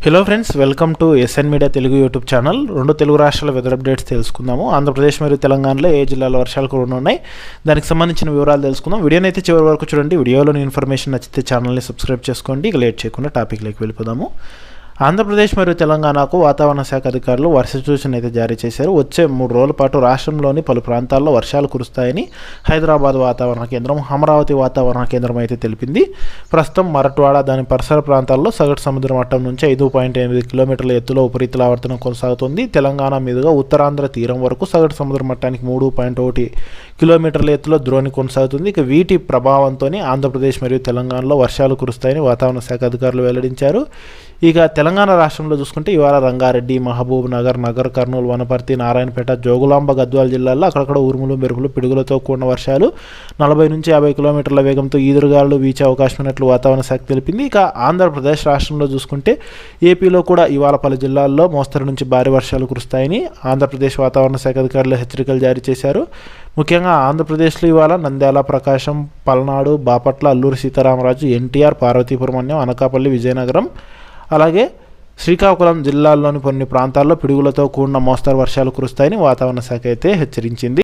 Hello friends, welcome to SN media Telugu YouTube channel. రెండు తెలుగు రాష్ట్రాల వెదర్ అప్డేట్స్ తెలుసుకుందాము. ఆంధ్రప్రదేశ్ మరియు తెలంగాణలో ఏ జిల్లాలో వర్షాలు కూడా ఉన్నాయి, దానికి సంబంధించిన వివరాలు తెలుసుకుందాం. వీడియోని అయితే చివరి వరకు చూడండి. వీడియోలోని ఇన్ఫర్మేషన్ నచ్చితే ఛానల్ని సబ్స్క్రైబ్ చేసుకోండి. ఇక లేట్ చేయకుండా టాపిక్లోకి వెళ్ళిపోదాము. ఆంధ్రప్రదేశ్ మరియు తెలంగాణకు వాతావరణ శాఖ అధికారులు వర్ష సూచన అయితే జారీ చేశారు. వచ్చే 3 రోజుల పాటు రాష్ట్రంలోని పలు ప్రాంతాల్లో వర్షాలు కురుస్తాయని హైదరాబాద్ వాతావరణ కేంద్రం, అమరావతి వాతావరణ కేంద్రం అయితే తెలిపింది. ప్రస్తుతం మరట్వాడ, దాని పరిసర ప్రాంతాల్లో సగటు సముద్ర మట్టం నుంచి 5.8 కిలోమీటర్ల ఎత్తులో ఉపరితల ఆవర్తనం కొనసాగుతుంది. తెలంగాణ మీదుగా ఉత్తరాంధ్ర తీరం వరకు సగటు సముద్ర మట్టానికి 3.1 కిలోమీటర్ల ఎత్తులో ద్రోణి కొనసాగుతుంది. ఇక వీటి ప్రభావంతో ఆంధ్రప్రదేశ్ మరియు తెలంగాణలో వర్షాలు కురుస్తాయని వాతావరణ శాఖ అధికారులు వెల్లడించారు. ఇక తెలంగాణ రాష్ట్రంలో చూసుకుంటే ఇవాళ రంగారెడ్డి, మహబూబ్ నగర్, కర్నూలు, వనపర్తి, నారాయణపేట, జోగులాంబ, గద్వాల జిల్లాల్లో అక్కడక్కడ ఉరుములు, మెరుపులు, పిడుగులతో కూడిన వర్షాలు 40 నుంచి 50 కిలోమీటర్ల వేగంతో ఈదురుగాలు వీచే అవకాశం ఉన్నట్లు వాతావరణ శాఖ తెలిపింది. ఇక ఆంధ్రప్రదేశ్ రాష్ట్రంలో చూసుకుంటే ఏపీలో కూడా ఇవాళ పలు జిల్లాల్లో మోస్తరు నుంచి భారీ వర్షాలు కురుస్తాయని ఆంధ్రప్రదేశ్ వాతావరణ శాఖ అధికారులు హెచ్చరికలు జారీ చేశారు. ముఖ్యంగా ఆంధ్రప్రదేశ్లో ఇవాళ నంద్యాల, ప్రకాశం, పల్నాడు, బాపట్ల, అల్లూరు సీతారామరాజు, ఎన్టీఆర్, పార్వతీపురం, అనకాపల్లి, విజయనగరం, అలాగే శ్రీకాకుళం జిల్లాల్లోని కొన్ని ప్రాంతాల్లో పిడుగులతో కూడిన మోస్తరు వర్షాలు కురుస్తాయని వాతావరణ శాఖ అయితే హెచ్చరించింది.